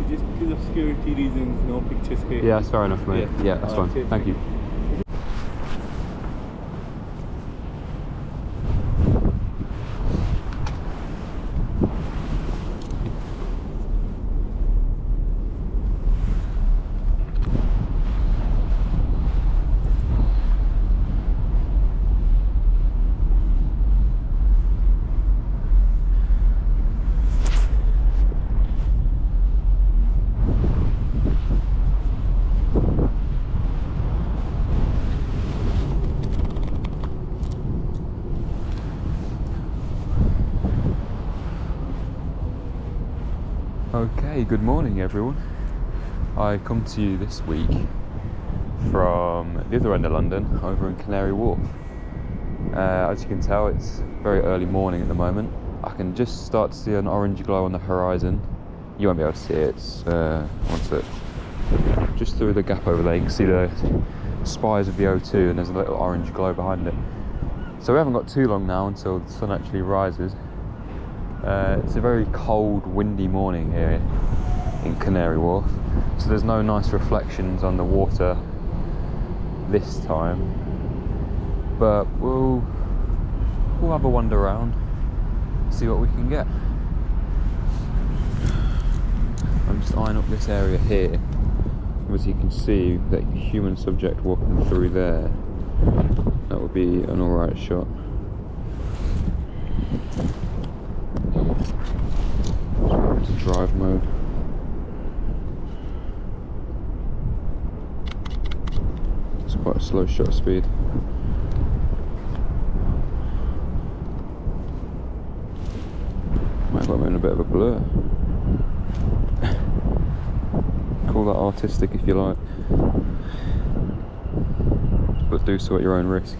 just because of security reasons, no pictures here. Yeah, that's fair enough, mate. Yeah, that's fine. Okay, Thank you. Okay, good morning everyone. I come to you this week from the other end of London, over in Canary Wharf. As you can tell, it's very early morning at the moment. I can just start to see an orange glow on the horizon. You won't be able to see it, it's just through the gap over there. You can see the spires of the O2 and there's a little orange glow behind it. So we haven't got too long now until the sun actually rises. It's a very cold, windy morning here in Canary Wharf, so there's no nice reflections on the water this time, but we'll have a wander around, see what we can get. I'm just eyeing up this area here. As you can see, that human subject walking through there, that would be an alright shot. To drive mode. It's quite a slow shutter speed. Might have got me in a bit of a blur. Call that artistic if you like, but do so at your own risk.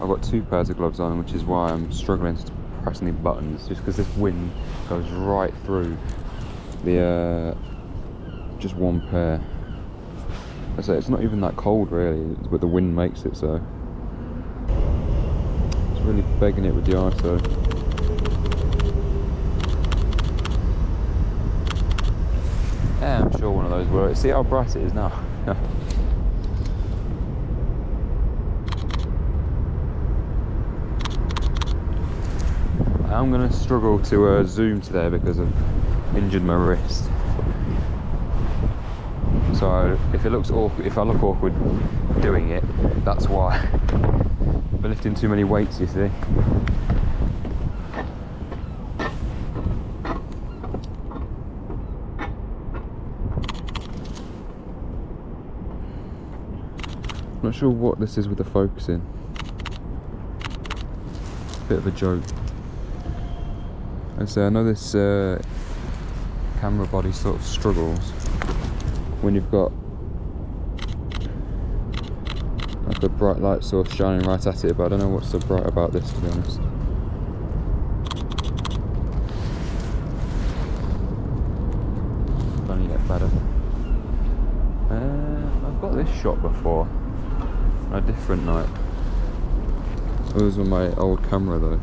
I've got 2 pairs of gloves on, which is why I'm struggling to press any buttons, just because this wind goes right through the just one pair. I say it's not even that cold really, but the wind makes it so. It's really begging it with the ISO. Yeah, I'm sure one of those works. See how bright it is now. I'm going to struggle to zoom today because I've injured my wrist. So if it looks awkward, if I look awkward doing it, that's why. I've been lifting too many weights, you see. I'm not sure what this is with the focusing. Bit of a joke. I know this camera body sort of struggles when you've got like a bright light source shining right at it, but I don't know what's so bright about this, to be honest. It'll only get better. I've got this shot before on a different night. It was on my old camera though.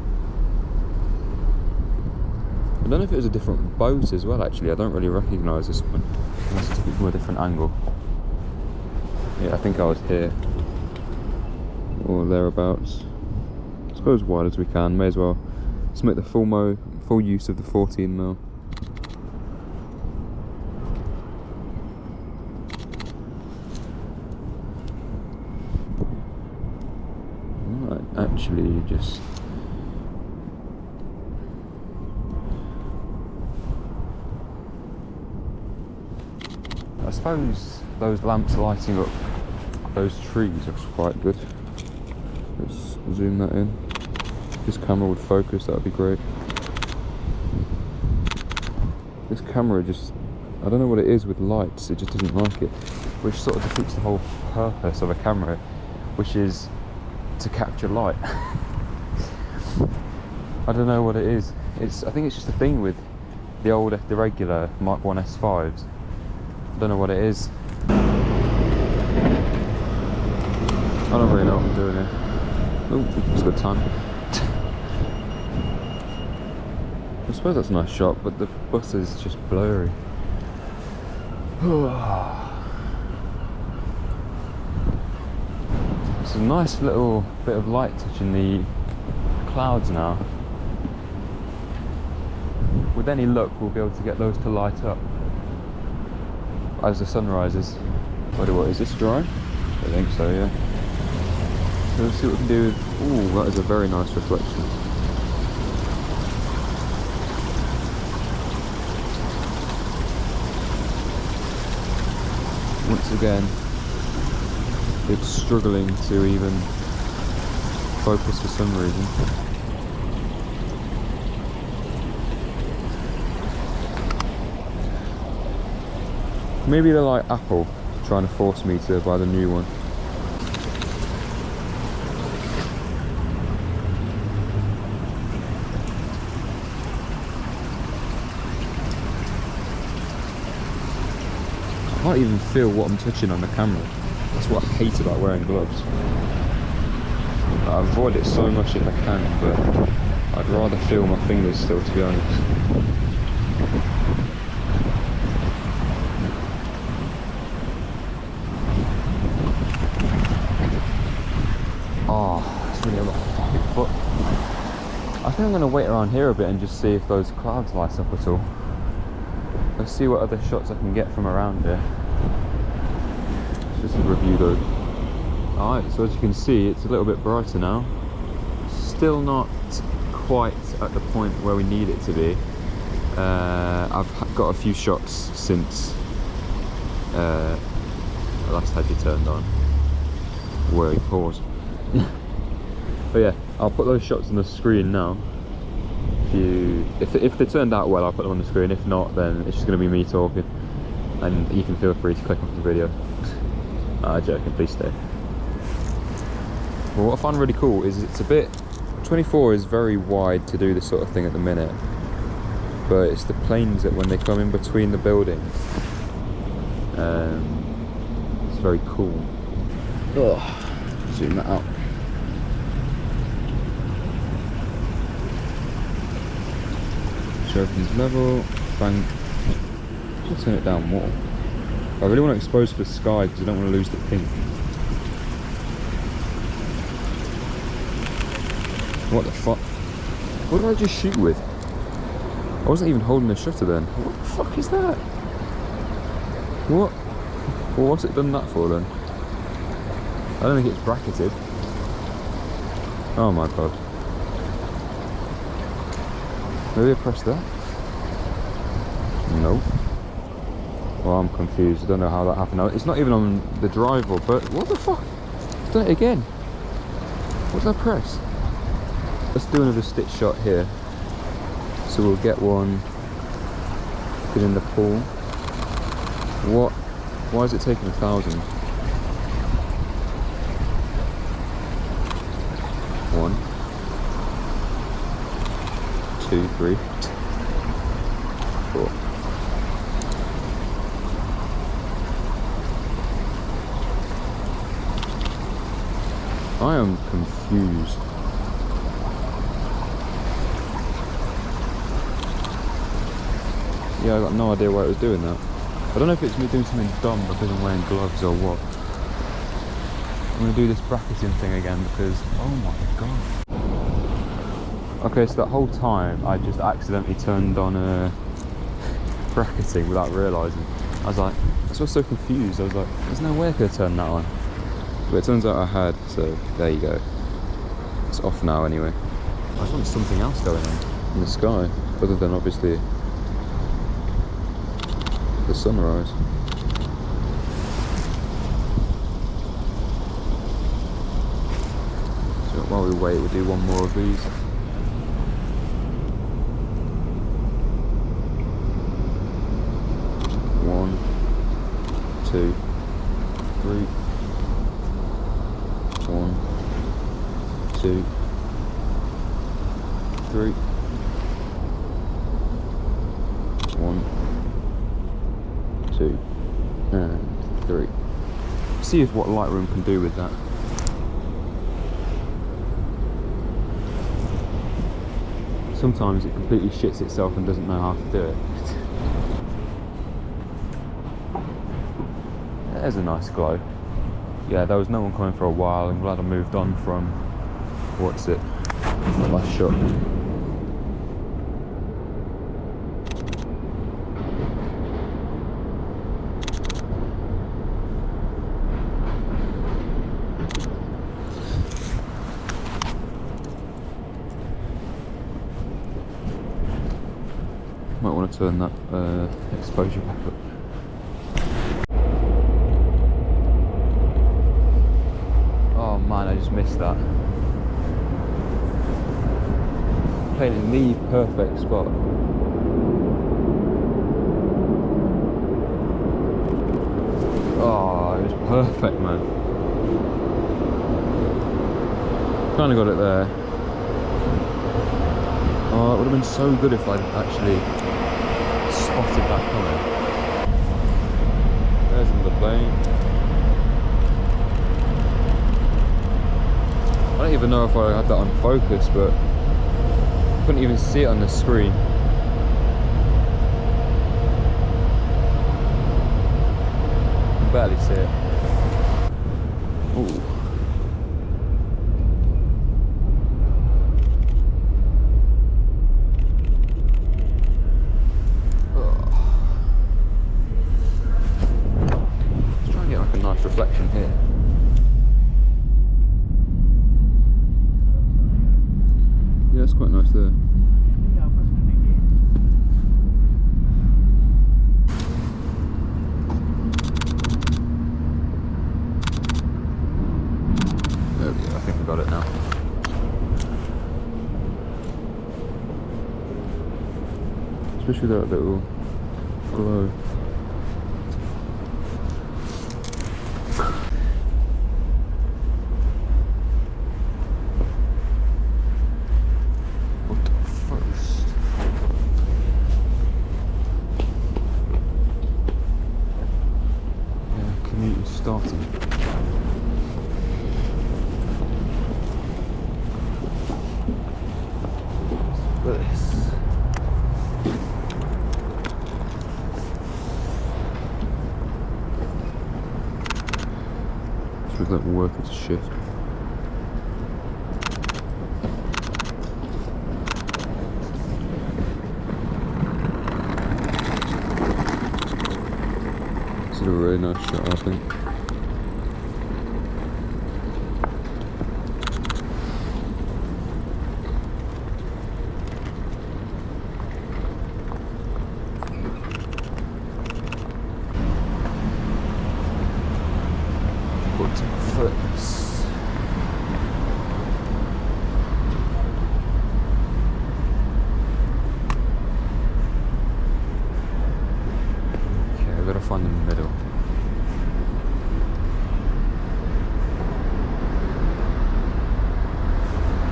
I don't know if it was a different boat as well, actually. I don't really recognise this one. I must have took it from a different angle. Yeah, I think I was here. Or thereabouts. Let's go as wide as we can. May as well. Let's make the full use of the 14mm. Right, actually just... I suppose those lamps lighting up those trees looks quite good. Let's zoom that in. If this camera would focus, that would be great. This camera just, I don't know what it is with lights, it just doesn't like it. Which sort of defeats the whole purpose of a camera, which is to capture light. I don't know what it is. I think it's just a thing with the regular Mark 1 S5s. I don't know what it is. I don't really know what I'm doing here. Oh, it's a good time. I suppose that's a nice shot, but the bus is just blurry. It's a nice little bit of light touching the clouds now. With any luck, we'll be able to get those to light up as the sun rises. What is this dry? I think so, yeah. So let's see what we can do with... Ooh, that is a very nice reflection. Once again, it's struggling to even focus for some reason. Maybe they're like Apple, trying to force me to buy the new one. I can't even feel what I'm touching on the camera. That's what I hate about wearing gloves. I avoid it so much if I can, but I'd rather feel my fingers still, to be honest. Oh, it's really on my fucking foot. I think I'm going to wait around here a bit and just see if those clouds light up at all. Let's see what other shots I can get from around here. Let's just review those. Alright, so as you can see, it's a little bit brighter now. Still not quite at the point where we need it to be. I've got a few shots since I last had you turned on. Word, pause. But yeah, I'll put those shots on the screen now. If they turned out well, I'll put them on the screen. If not, then it's just going to be me talking, and you can feel free to click off the video. Joking, please stay. Well, what I find really cool is it's a bit... 24 is very wide to do this sort of thing at the minute, but it's the planes that when they come in between the buildings, it's very cool. Oh, zoom that out. Sure everything's level. Bang. Just turn it down more. I really want to expose for the sky because I don't want to lose the pink. What the fuck? What did I just shoot with? I wasn't even holding the shutter then. What the fuck is that? What? Well, what's it done that for then? I don't think it's bracketed. Oh my god. Maybe I pressed that? Nope. Well, I'm confused. I don't know how that happened. It's not even on the driver, but what the fuck? I've done it again. What did I press? Let's do another stitch shot here. So we'll get one in the pool. What? Why is it taking 1,000? 1, 2, 3, 4. I am confused. Yeah, I got no idea why it was doing that. I don't know if it's me doing something dumb because I'm wearing gloves or what. I'm going to do this bracketing thing again because, oh my god. Okay, so that whole time I just accidentally turned on bracketing without realising. I was like, I was so confused. I was like, there's no way I could have turned that on. But it turns out I had, so there you go. It's off now anyway. I just wanted something else going on in the sky, other than obviously the sunrise. So while we wait, we'll do one more of these. One, 2, 3. 1, 2, 3. 1, 2, and 3. See if what Lightroom can do with that. Sometimes it completely shits itself and doesn't know how to do it. There's a nice glow. Yeah, there was no one coming for a while. I'm glad I moved on from, what's it, the last shot. Might want to turn that exposure back up. Oh man, I just missed that. Painting the perfect spot. Oh, it was perfect, man. Kind of got it there. Oh, it would have been so good if I'd actually spotted that coming. There's another plane. I don't even know if I had that on focus, but I couldn't even see it on the screen. I can barely see it. Ooh. Reflection here. Yeah, it's quite nice there. There we go, I think we got it now. Especially that little glow. Starting. Look at this. This was like worth its shift. This is a really nice shot, I think. Focus. Okay, I've got to find the middle.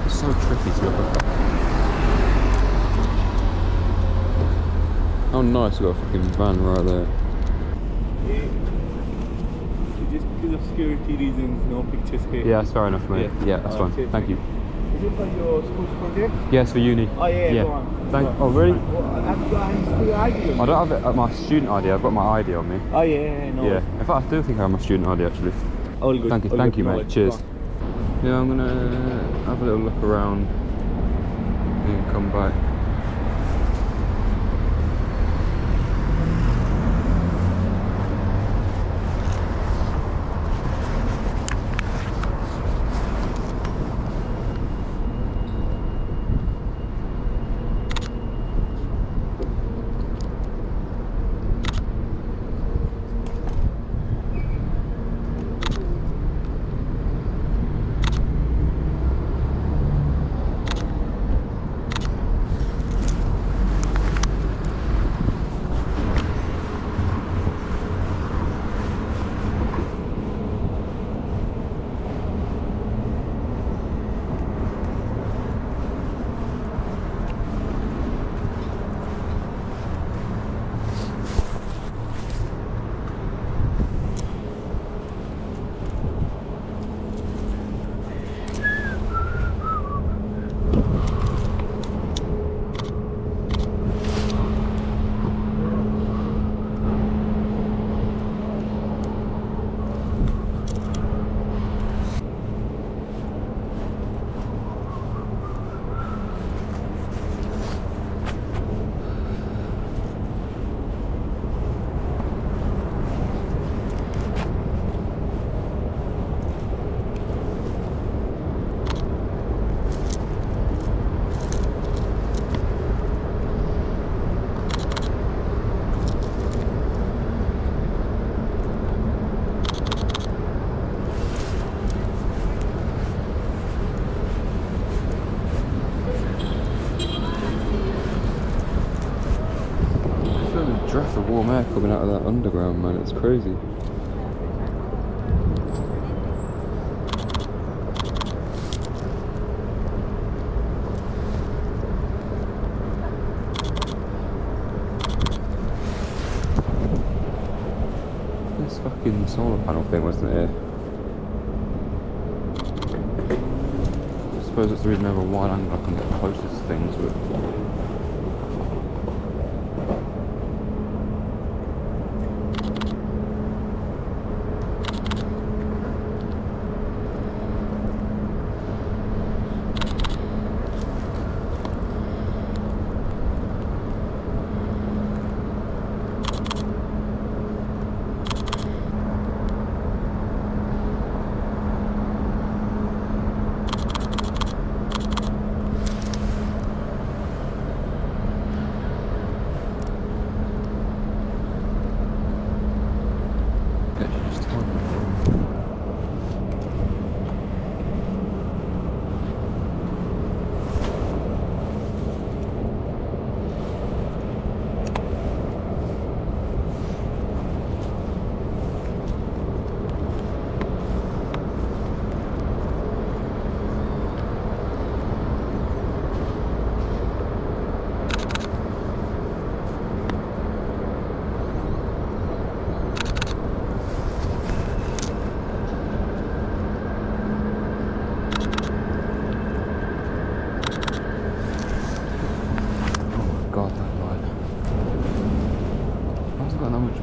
It's so tricky to look at. Oh nice, we've got a fucking van right there. Just because of security reasons, no pictures here. Yeah, that's fair enough, mate. Yeah, that's fine. Okay, Thank you. Is it for your school project? Yes, for uni. Oh yeah, Yeah. go on. Oh really? Well, have you got any school ID? I don't have it at my student ID. I've got my ID on me. Oh yeah, no. Yeah. In fact, I do think I have my student ID actually. All good. Thank you, all thank good. you, No mate. worries. Cheers. Go on. Yeah, I'm gonna have a little look around and come back. coming out of that underground, man. It's crazy. This fucking solar panel thing, wasn't it? I suppose that's the reason I have a wide angle. I can get closer to things, but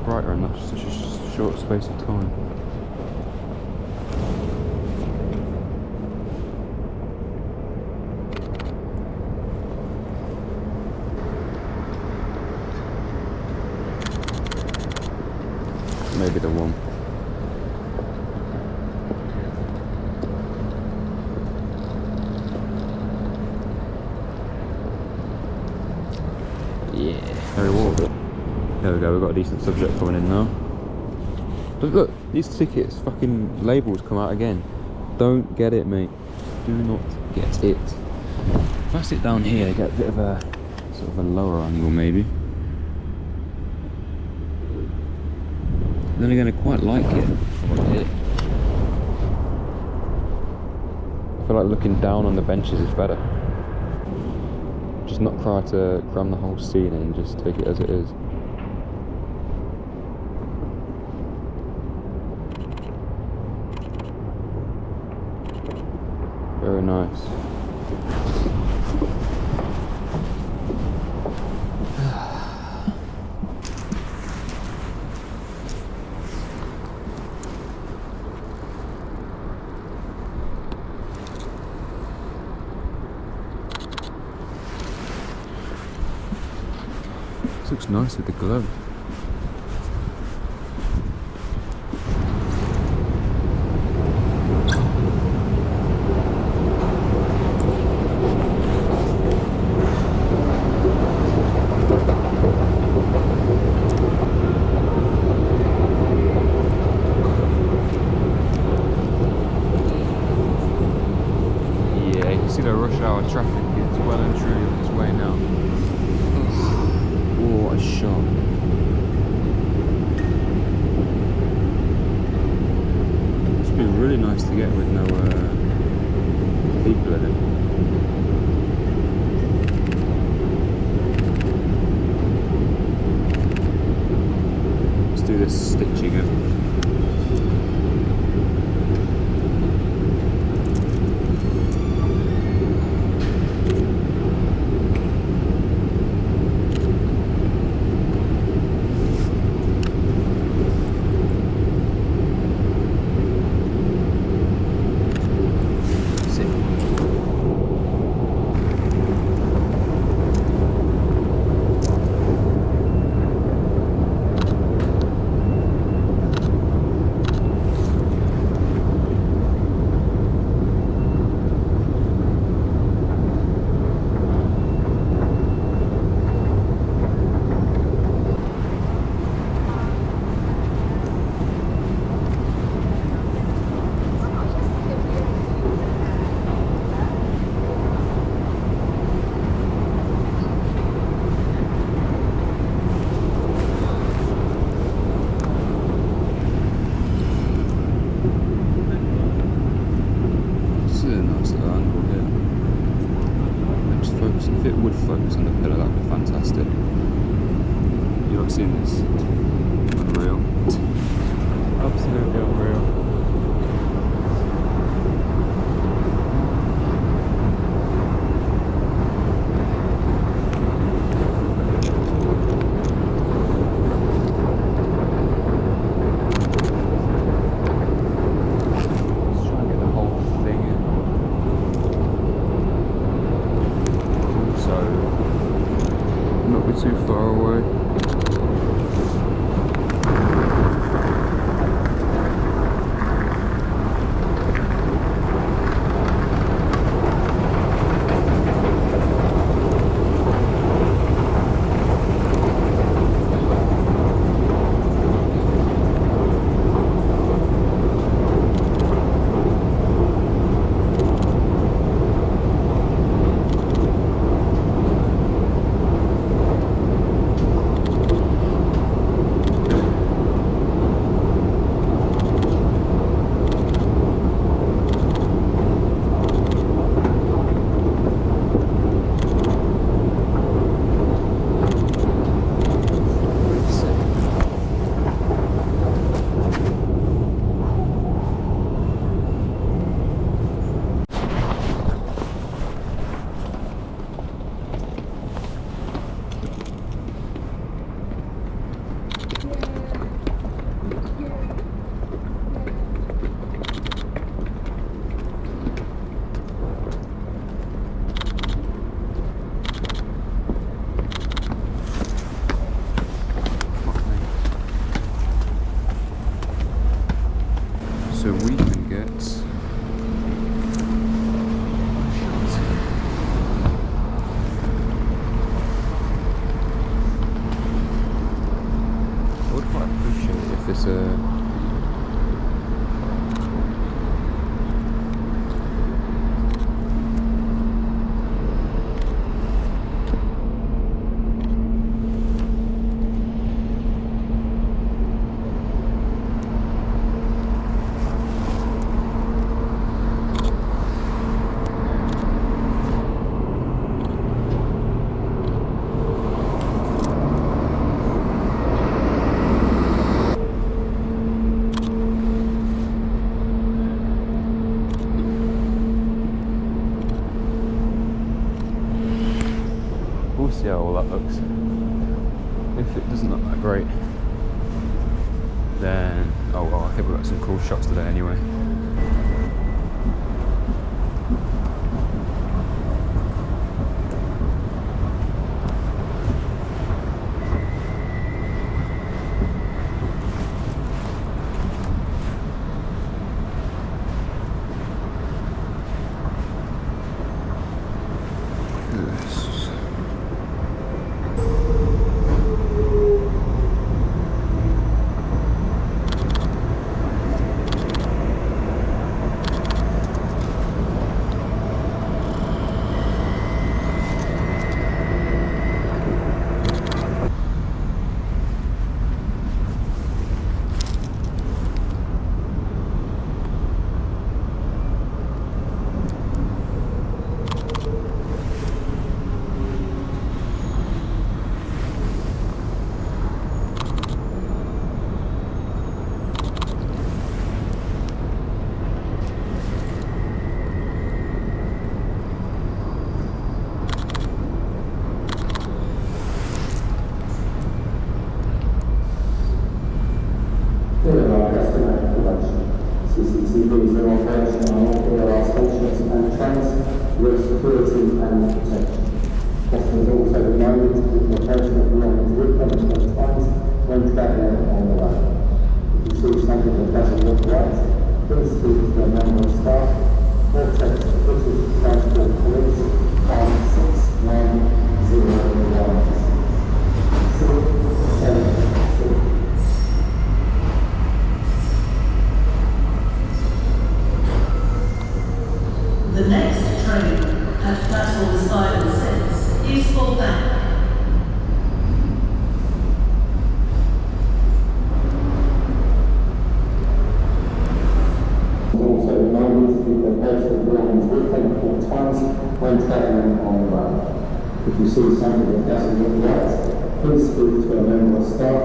brighter in such a short space of time. Maybe the one. Yeah, Canary Wharf. There we go, we've got a decent subject coming in now. But look, these tickets, fucking labels come out again. Don't get it, mate. Do not get it. If I sit down here, get a bit of a sort of a lower angle maybe. Then again, I quite like it. I feel like looking down on the benches is better. Just not try to cram the whole scene in and just take it as it is. Very nice. This looks nice with the glow. Yeah, you can see the rush hour traffic is well and truly on its way now. Oh, what a shot. Must be really nice to get with no people in it. Let's do this stitching up. past it. You lot seen this? Unreal. Absolutely unreal. Too far away. So we can get I would quite appreciate it if this we'll see how all that looks. If it doesn't look that great, then oh well, I think we've got some cool shots today anyway. CCTVs are operational on all PLR stations and trains with security and protection. Customers also reminded to keep their personal belongings with them at all times when travelling on the way. If you see something that doesn't look right, please speak to a member of staff or text the British Transport Police on 61016. The next train at platforms 5 and 6 is for back. Also reminded to keep their personal belongings with them at all times when travelling on the road. If you see something that doesn't look right, please speak to a member of staff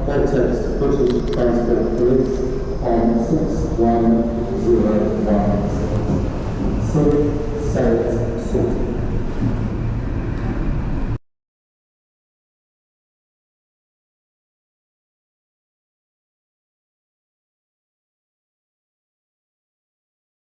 or text British Transport Police on 6101. 6, 7,